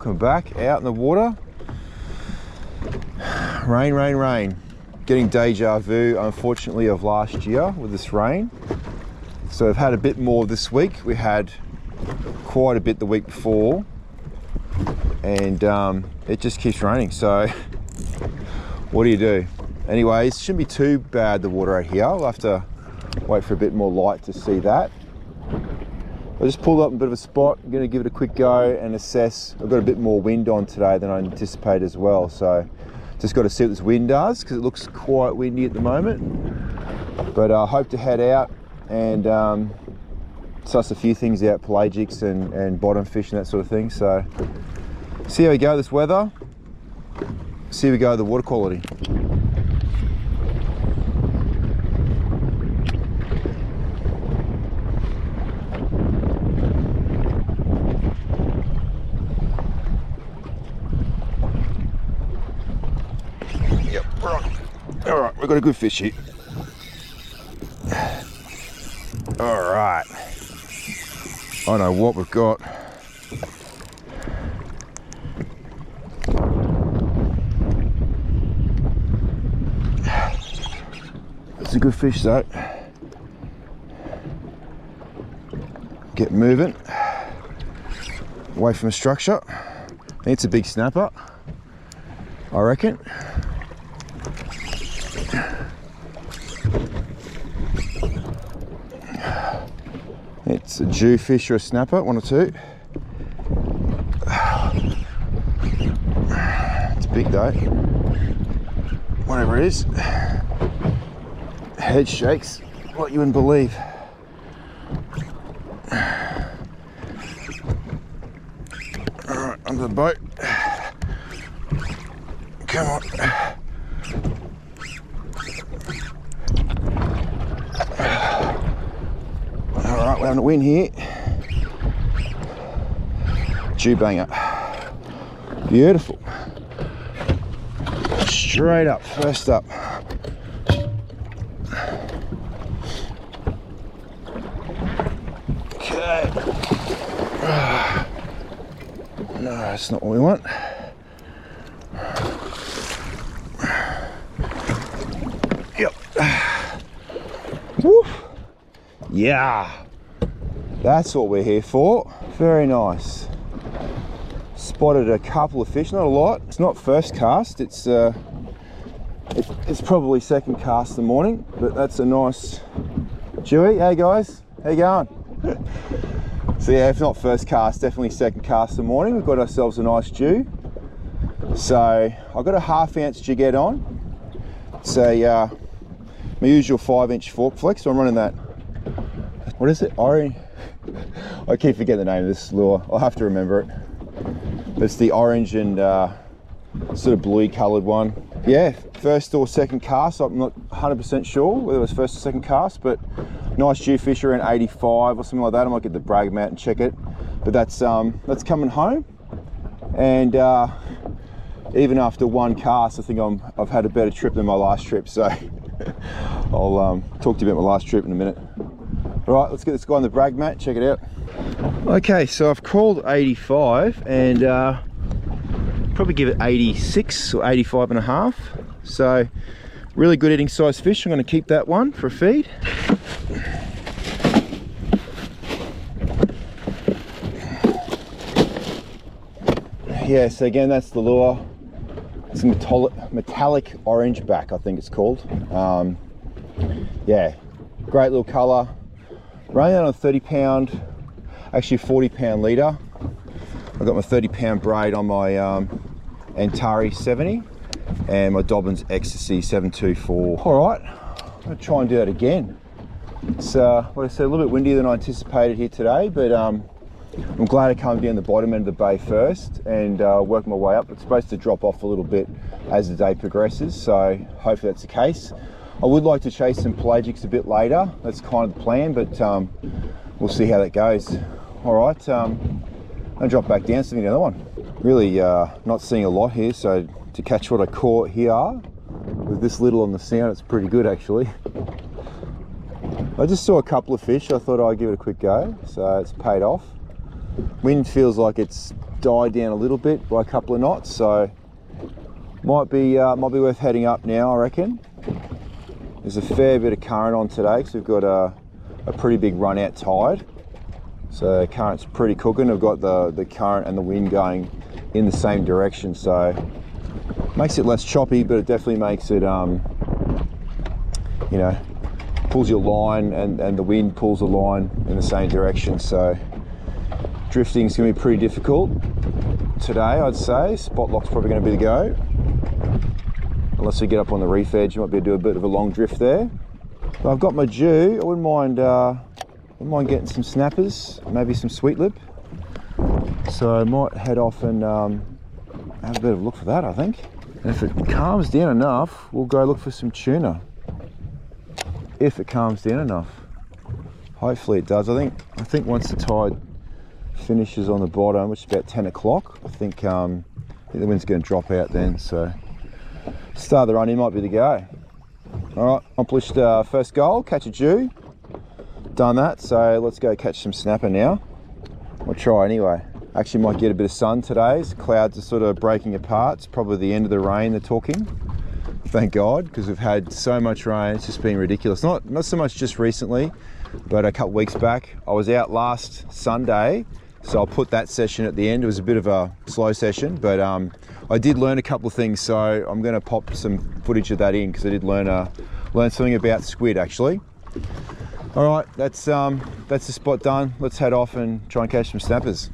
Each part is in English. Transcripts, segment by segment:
welcome back out in the water. Rain, rain, rain. Getting deja vu, unfortunately, of last year with this rain. So we've had a bit more this week. We had quite a bit the week before, and it just keeps raining. So what do you do? Anyways, shouldn't be too bad, the water out here. We'll have to wait for a bit more light to see that. I just pulled up a bit of a spot. I'm going to give it a quick go and assess. I've got a bit more wind on today than I anticipated as well, so just got to see what this wind does, because it looks quite windy at the moment. But I hope to head out and suss a few things out, pelagics and bottom fish and that sort of thing. So see how we go this weather, see how we go the water quality. All right, we've got a good fish here. All right, I know what we've got. It's a good fish though. Get moving away from the structure. I think it's a big snapper, I reckon. It's a jewfish or a snapper, one or two. It's big though. Whatever it is. Head shakes like you wouldn't believe. Alright, under the boat. Come on. Alright, we're having a win here. Jew banger. Beautiful. Straight up, first up. Okay. No, that's not what we want. Yep. Woo. Yeah. That's what we're here for. Very nice. Spotted a couple of fish, not a lot. It's not first cast, it's probably second cast in the morning, but that's a nice Jewy. Hey guys, how you going? So yeah, if not first cast, definitely second cast in the morning. We've got ourselves a nice Jew. So I've got a 1/2 ounce jigget on. It's a my usual 5-inch fork flex, so I'm running that. What is it? Orange. I keep forgetting the name of this lure. I'll have to remember it. But it's the orange and sort of bluey coloured one. Yeah, first or second cast. I'm not 100% sure whether it was first or second cast, but nice jewfish around 85 or something like that. I might get the brag mat and check it. But that's coming home. And even after one cast, I think I've had a better trip than my last trip. So I'll talk to you about my last trip in a minute. All right, let's get this guy on the brag mat, check it out. Okay, so I've called 85 and probably give it 86 or 85 and a half. So really good eating size fish. I'm going to keep that one for a feed. Yeah, so again, that's the lure. It's a metallic orange back, I think it's called. Yeah, great little colour. Running that on a 30-pound, actually 40-pound leader. I've got my 30-pound braid on my Antari 70 and my Dobbins Ecstasy 724. All right, I'm gonna try and do that again. It's, like I said, a little bit windier than I anticipated here today, but I'm glad I came down the bottom end of the bay first and work my way up. It's supposed to drop off a little bit as the day progresses, so hopefully that's the case. I would like to chase some pelagics a bit later. That's kind of the plan, but we'll see how that goes. All right, I'm gonna drop back down, see the other one. Really not seeing a lot here, so to catch what I caught here with this little on the sound, it's pretty good actually. I just saw a couple of fish. I thought I'd give it a quick go, so it's paid off. Wind feels like it's died down a little bit by a couple of knots, so might be worth heading up now, I reckon. There's a fair bit of current on today because we've got a pretty big run out tide, so the current's pretty cooking. We've got the current and the wind going in the same direction, so makes it less choppy, but it definitely makes it you know, pulls your line, and the wind pulls the line in the same direction, so drifting is going to be pretty difficult today, I'd say. Spot lock's probably going to be the go, unless we get up on the reef edge. You might be able to do a bit of a long drift there. But I've got my dew. I wouldn't mind getting some snappers, maybe some sweet lip, so I might head off and have a bit of a look for that, I think. And if it calms down enough, we'll go look for some tuna. If it calms down enough. Hopefully it does. I think once the tide finishes on the bottom, which is about 10 o'clock, I think the wind's going to drop out then, so start the run in might be the go. Alright, accomplished first goal, catch a dew. Done that, so let's go catch some snapper now. I'll try anyway. Actually might get a bit of sun today. The clouds are sort of breaking apart. It's probably the end of the rain they're talking. Thank God, because we've had so much rain. It's just been ridiculous. Not so much just recently, but a couple weeks back. I was out last Sunday, so I'll put that session at the end. It was a bit of a slow session, but I did learn a couple of things, so I'm going to pop some footage of that in, because I did learn something about squid actually. All right, that's the spot done. Let's head off and try and catch some snappers.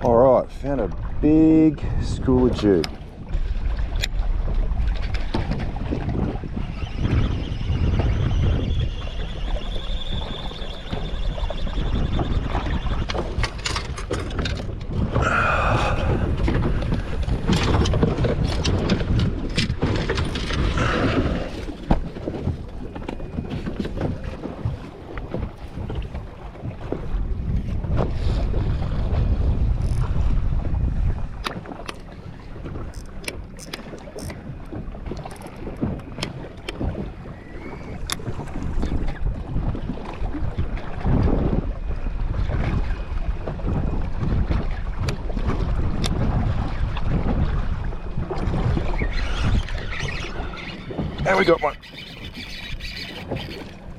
All right, found a big school of dew. And we got one.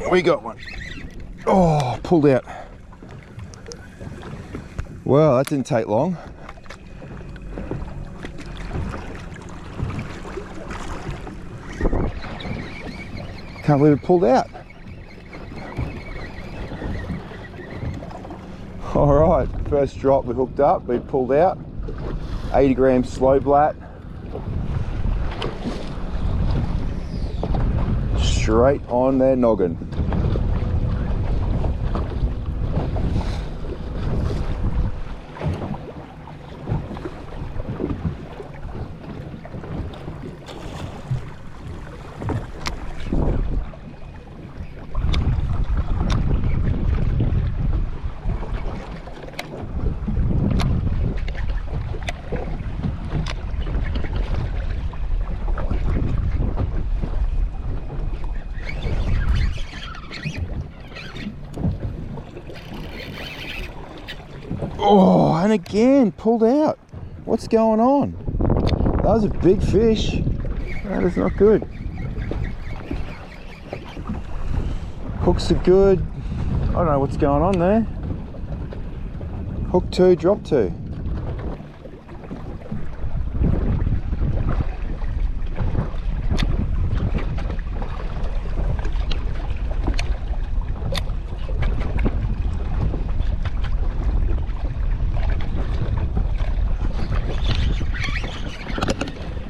We got one. Oh, pulled out. Well, that didn't take long. Can't believe it pulled out. All right, first drop we hooked up, we pulled out. 80 grams slow blat. Straight on their noggin. Oh, and again, pulled out. What's going on? That was a big fish. That is not good. Hooks are good. I don't know what's going on there. Hook 2, drop 2.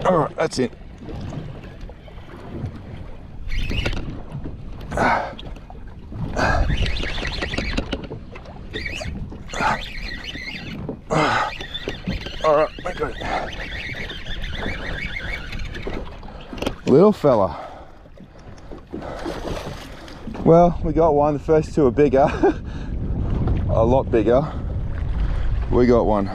All right, that's it. All right, we got it. Little fella. Well, we got one. The first two are bigger, a lot bigger. We got one.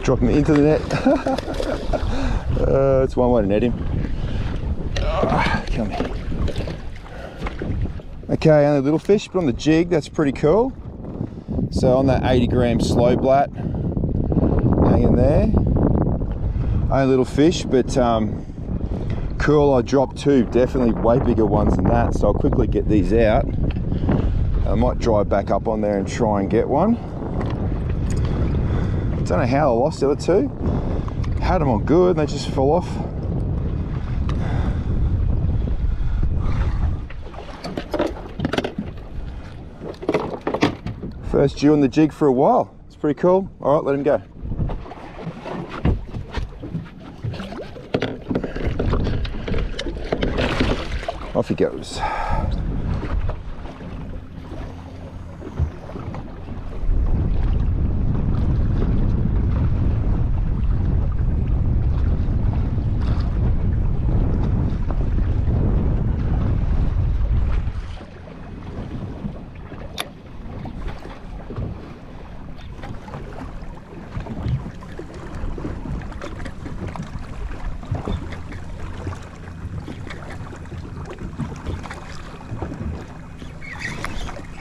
Drop him into the net. That's one way to net him. Come here. Okay, only little fish, but on the jig, that's pretty cool. So on that 80 gram slow blat, hanging there. Only little fish, but cool. I dropped two, definitely way bigger ones than that. So I'll quickly get these out. I might drive back up on there and try and get one. Don't know how I lost the other two. Had them on good and they just fell off. First Jew on the jig for a while. It's pretty cool. All right, let him go. Off he goes.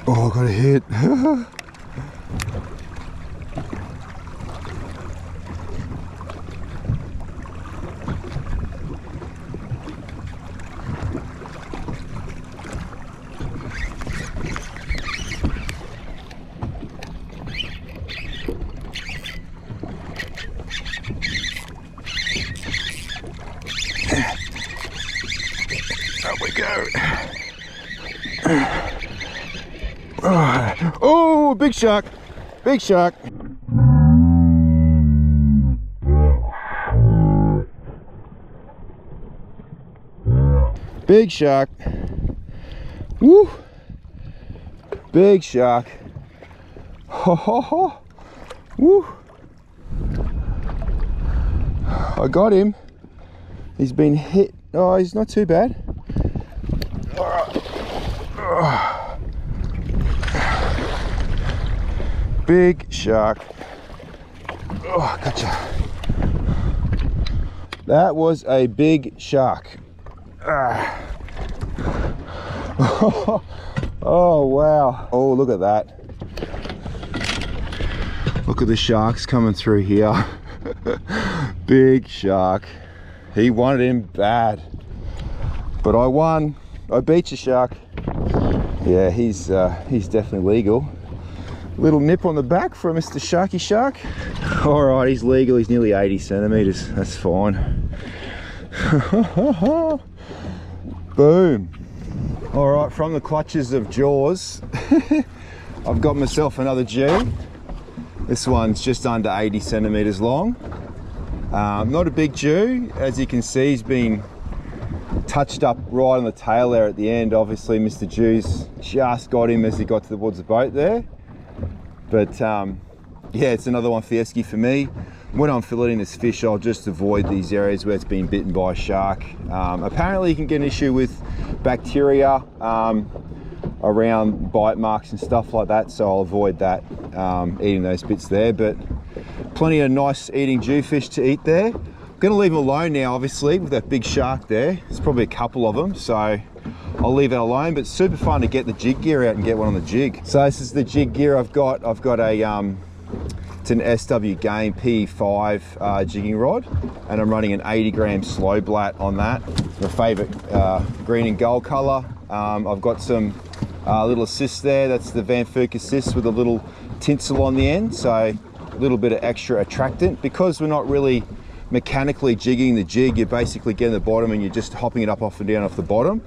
Oh, I got a hit. There we go. Oh, big shark, big shark. Big shark. Woo. Big shark. Ho ho ho. Woo. I got him. He's been hit. Oh, he's not too bad. Big shark. Oh, gotcha. That was a big shark. Oh, wow. Oh, look at that. Look at the sharks coming through here. Big shark. He wanted him bad. But I won. I beat your shark. Yeah, he's definitely legal. Little nip on the back for Mr. Sharky Shark. All right, he's legal. He's nearly 80 centimeters. That's fine. Boom. All right, from the clutches of Jaws, I've got myself another G. This one's just under 80 centimeters long. Not a big Jew. As you can see, he's been touched up right on the tail there at the end. Obviously, Mr. Jew's just got him as he got towards the boat there. But yeah, it's another one for Esky for me. When I'm filleting this fish, I'll just avoid these areas where it's been bitten by a shark. Apparently you can get an issue with bacteria around bite marks and stuff like that, so I'll avoid that, eating those bits there. But plenty of nice eating jewfish to eat there. I'm gonna leave them alone now, obviously, with that big shark there. There's probably a couple of them, so I'll leave it alone, but super fun to get the jig gear out and get one on the jig. So this is the jig gear I've got. I've got a, it's an SW Game P5 jigging rod, and I'm running an 80 gram slow blat on that. My favorite green and gold color. I've got some little assists there. That's the Van Furk assist with a little tinsel on the end, so a little bit of extra attractant. Because we're not really mechanically jigging the jig, you're basically getting the bottom and you're just hopping it up off and down off the bottom.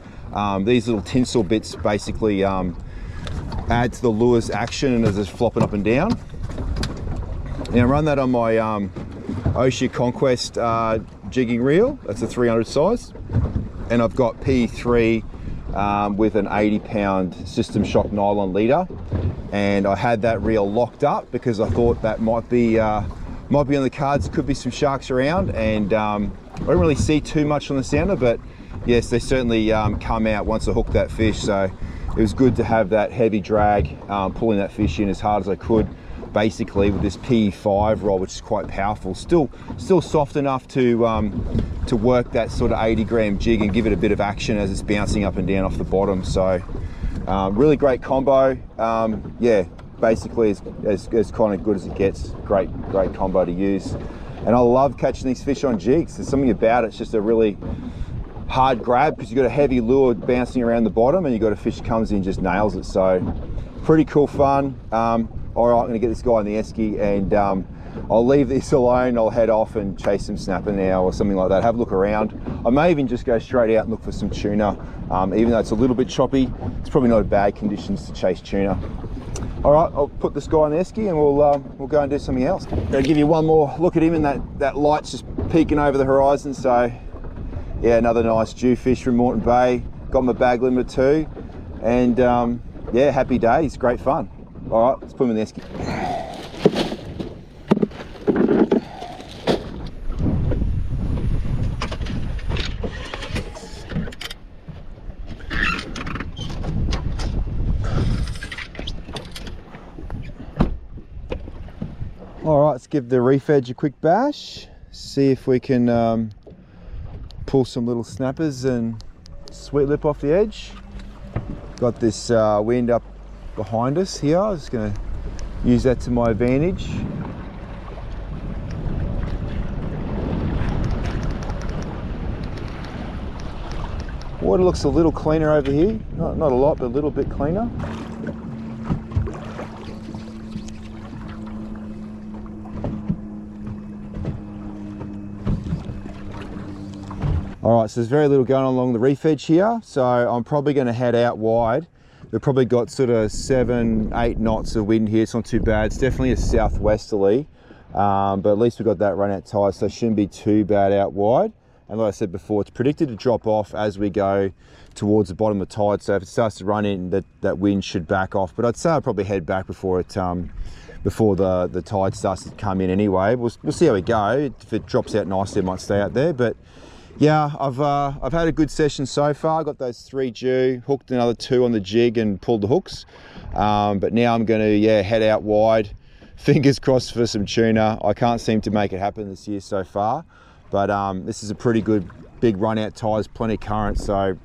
These little tinsel bits basically add to the lure's action and as it's flopping up and down. Now I run that on my Ocean Conquest jigging reel. That's a 300 size, and I've got P3 with an 80-pound system shock nylon leader, and I had that reel locked up because I thought that might be on the cards. There could be some sharks around, and I don't really see too much on the sounder, but yes, they certainly come out once I hook that fish. So it was good to have that heavy drag pulling that fish in as hard as I could. basically with this PE5 rod, which is quite powerful. Still soft enough to work that sort of 80 gram jig and give it a bit of action as it's bouncing up and down off the bottom. So really great combo. Yeah, basically as kind of good as it gets. Great combo to use. And I love catching these fish on jigs. There's something about it, it's just a really hard grab because you've got a heavy lure bouncing around the bottom and you've got a fish comes in and just nails it. So pretty cool fun. All right, I'm gonna get this guy in the esky and I'll leave this alone. I'll head off and chase some snapper now or something like that. Have a look around. I may even just go straight out and look for some tuna. Even though it's a little bit choppy, it's probably not bad conditions to chase tuna. All right, I'll put this guy in the esky and we'll go and do something else. I'll give you one more look at him, and that light's just peeking over the horizon. So yeah, another nice jewfish from Moreton Bay. Got my bag limit too, and yeah, happy days, great fun. All right, let's put him in the esky. All right, let's give the reef edge a quick bash. See if we can pull some little snappers and sweet lip off the edge. Got this wind up behind us here. I'm just going to use that to my advantage. Water looks a little cleaner over here. Not a lot, but a little bit cleaner. All right, so there's very little going on along the reef edge here, so I'm probably going to head out wide. We've probably got sort of 7-8 knots of wind here. It's not too bad. It's definitely a southwesterly, but at least we've got that run out tide, so it shouldn't be too bad out wide. And like I said before, it's predicted to drop off as we go towards the bottom of the tide, so if it starts to run in, that wind should back off. But I'd say I'll probably head back before the tide starts to come in anyway. We'll see how we go. If it drops out nicely, it might stay out there, but yeah, I've had a good session so far. I got those 3 dew, hooked another 2 on the jig and pulled the hooks. But now I'm going to head out wide. Fingers crossed for some tuna. I can't seem to make it happen this year so far, but this is a pretty good big run out tides, plenty of current, so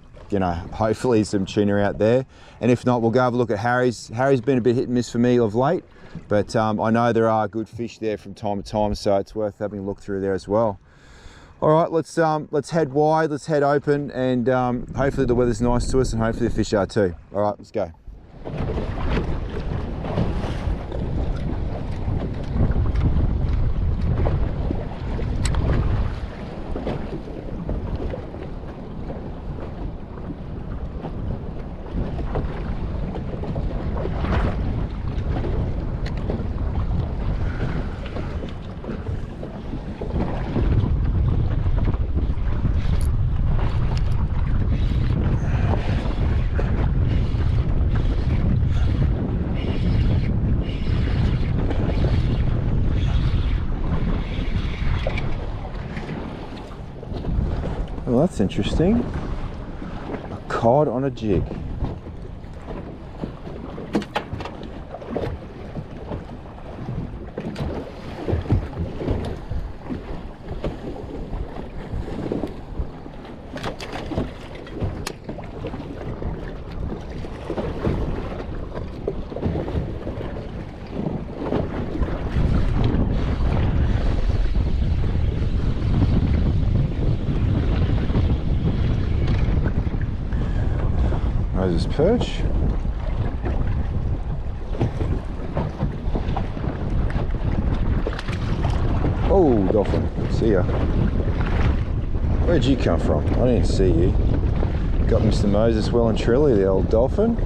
hopefully some tuna out there. And if not, we'll go have a look at Harry's. Harry's been a bit hit and miss for me of late, but I know there are good fish there from time to time, so it's worth having a look through there as well. All right, let's head wide, let's head open, and hopefully the weather's nice to us and hopefully the fish are too. All right, let's go. Well, that's interesting. A cod on a jig. Moses perch. Oh, dolphin. See ya. Where'd you come from? I didn't see you. Got Mr. Moses well and truly, the old dolphin.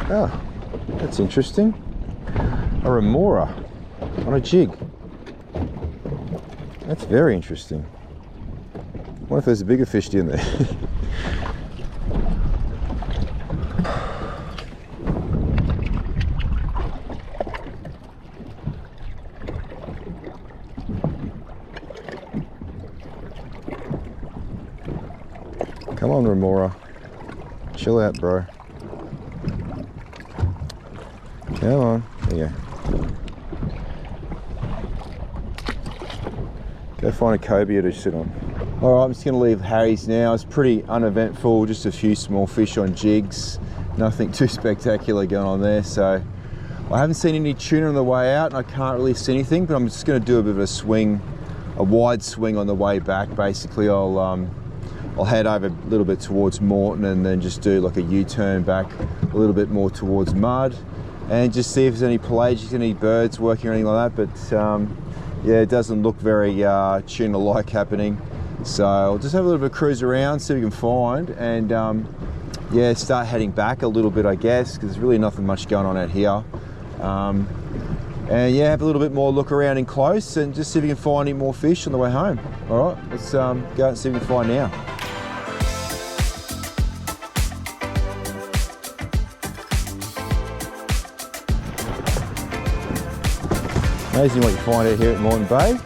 Oh, that's interesting. A remora on a jig. That's very interesting. What if there's a bigger fish in there? Come on, remora. Chill out, bro. Come on. There you go. Go find a cobia to sit on. All right, I'm just gonna leave Harry's now. It's pretty uneventful, just a few small fish on jigs. Nothing too spectacular going on there. So I haven't seen any tuna on the way out and I can't really see anything, but I'm just gonna do a bit of a swing, a wide swing on the way back. Basically, I'll head over a little bit towards Moreton and then just do like a U-turn back a little bit more towards Mud and just see if there's any pelagic, any birds working or anything like that. But yeah, it doesn't look very tuna-like happening. So I'll just have a little bit of cruise around, see what we can find, and yeah, start heading back a little bit, I guess, because there's really nothing much going on out here. And yeah, have a little bit more look around in close and just see if we can find any more fish on the way home. All right, let's go out and see what we can find now. Amazing what you find out here at Moreton Bay.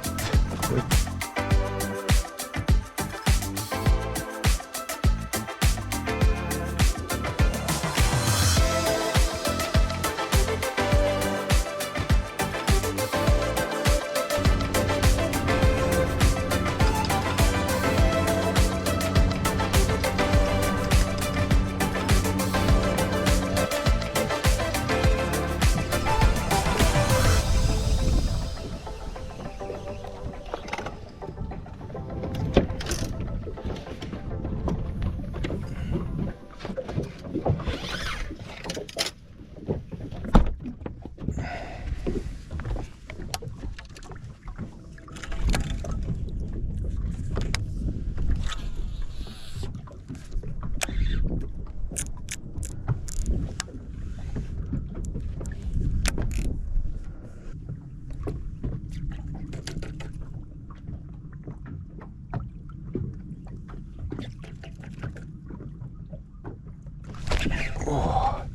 Oh,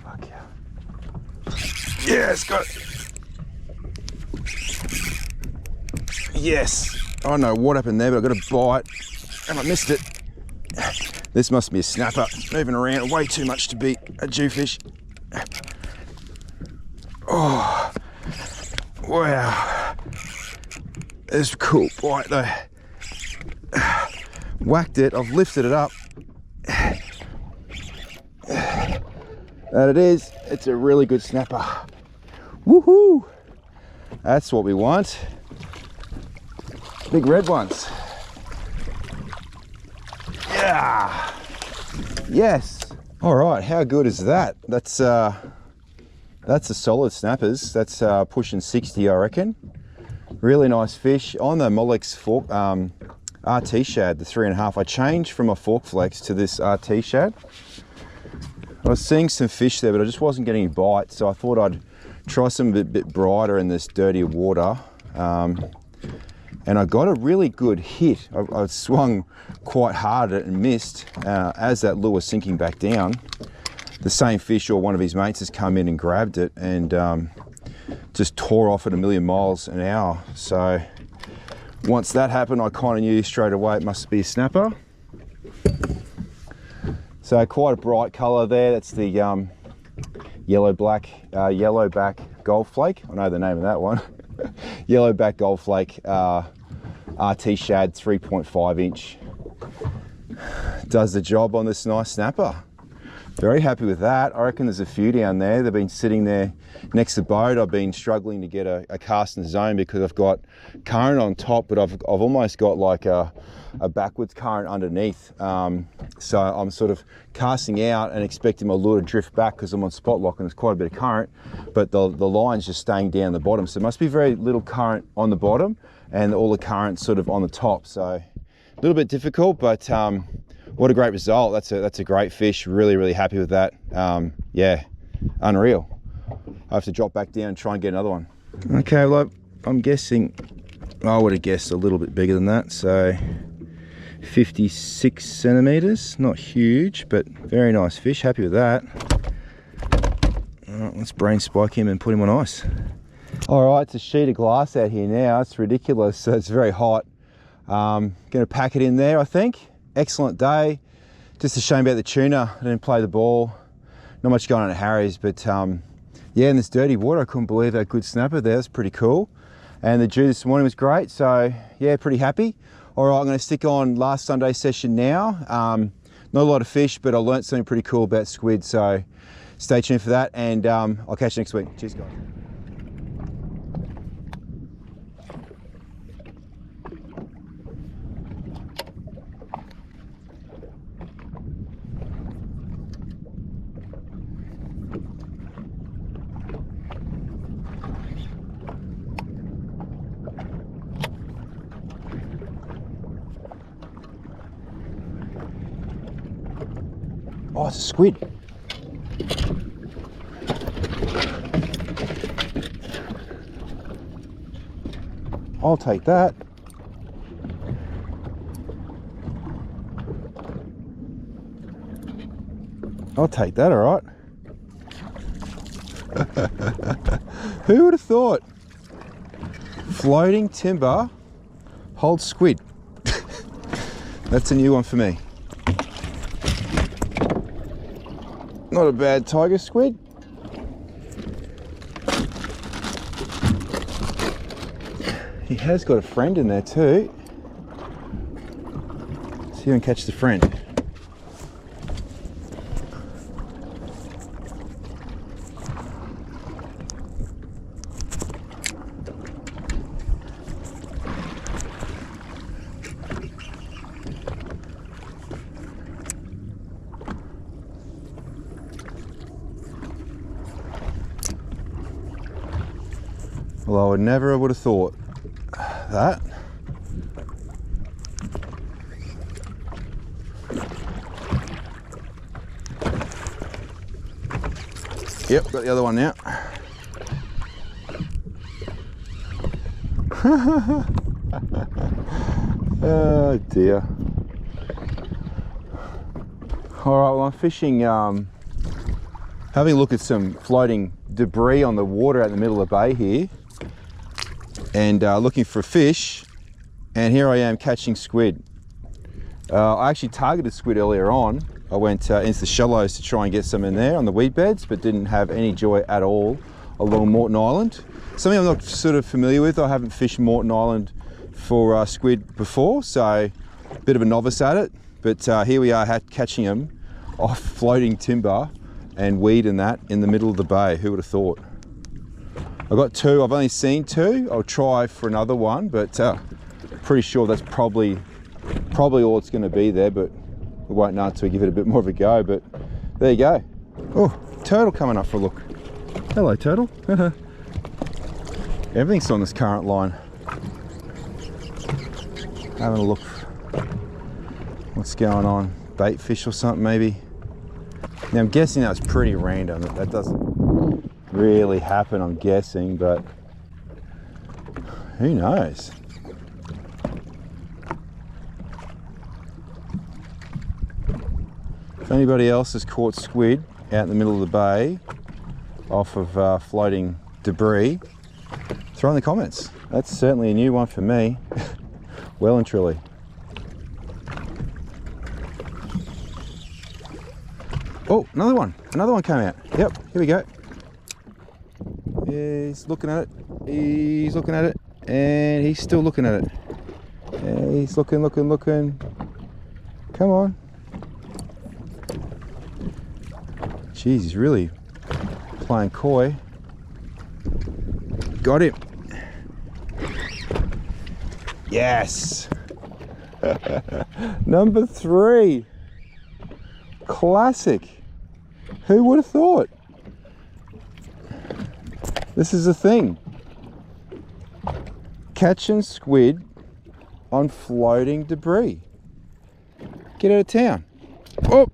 fuck yeah. Yes, got it. Yes. I don't know what happened there, but I got a bite and I missed it. This must be a snapper. Moving around way too much to be a jewfish. Oh, wow. It's a cool bite though. Whacked it, I've lifted it up. And it is, it's a really good snapper. Woohoo! That's what we want. Big red ones. Yeah! Yes! All right, how good is that? That's a solid snappers. That's pushing 60, I reckon. Really nice fish. On the Molex fork, RT shad, the 3.5. I changed from a fork flex to this RT shad. I was seeing some fish there, but I just wasn't getting any bites, so I thought I'd try some a bit brighter in this dirtier water. And I got a really good hit. I swung quite hard at it and missed as that lure was sinking back down. The same fish or one of his mates has come in and grabbed it and just tore off at 1,000,000 miles an hour. So once that happened, I kind of knew straight away it must be a snapper. So quite a bright colour there. That's the yellowback gold flake. I know the name of that one. Yellowback gold flake RT shad 3.5 inch. Does the job on this nice snapper. Very happy with that. I reckon there's a few down there. They've been sitting there next to the boat. I've been struggling to get a cast in the zone because I've got current on top, but I've almost got like a backwards current underneath. So I'm sort of casting out and expecting my lure to drift back because I'm on spot lock and there's quite a bit of current, but the line's just staying down the bottom. So there must be very little current on the bottom and all the current sort of on the top. So a little bit difficult, but what a great result. That's a great fish. Really happy with that. Yeah, unreal. I have to drop back down and try and get another one. Okay, well, I'm guessing, I would have guessed a little bit bigger than that. So 56 centimeters, not huge, but very nice fish. Happy with that. All right, let's brain spike him and put him on ice. All right, it's a sheet of glass out here now. It's ridiculous. So it's very hot. Gonna pack it in there, I think. excellent day. Just a shame about the tuna. I didn't play the ball. Not much going on at Harry's, but yeah, in this dirty water, I couldn't believe that good snapper there. It's pretty cool. And the dew this morning was great, so yeah, pretty happy. All right, I'm going to stick on last Sunday's session now. Not a lot of fish, but I learnt something pretty cool about squid, so stay tuned for that, and I'll catch you next week. Cheers, guys. Oh, it's a squid. I'll take that. I'll take that, all right. Who would have thought? Floating timber holds squid. That's a new one for me. Not a bad tiger squid. He has got a friend in there too. See if we can catch the friend. Well, I would never would have thought that. Yep, got the other one now. Oh dear. All right, well, I'm fishing, having a look at some floating debris on the water out in the middle of the bay here, and looking for fish, and here I am catching squid. I actually targeted squid earlier on. I went into the shallows to try and get some in there on the weed beds, but didn't have any joy at all along Moreton Island. Something I'm not sort of familiar with. I haven't fished Moreton Island for squid before, so a bit of a novice at it. But here we are catching them off floating timber and weed and that in the middle of the bay. Who would have thought? I've got two. I've only seen two. I'll try for another one, but pretty sure that's probably all it's going to be there, but we won't know until we give it a bit more of a go. But there you go. Oh, turtle coming up for a look. Hello, turtle. Everything's on this current line. Having a look. What's going on? Bait fish or something maybe? Now I'm guessing that was pretty random. That doesn't really happen, I'm guessing, but who knows? If anybody else has caught squid out in the middle of the bay off of floating debris, throw in the comments. That's certainly a new one for me. Well and truly. Oh, another one came out. Yep, here we go. He's looking at it, and he's still looking at it. Yeah, he's looking. Come on. Jeez, he's really playing coy. Got him. Yes. Number 3. Classic. Who would have thought? This is a thing. Catching squid on floating debris. Get out of town. Oh.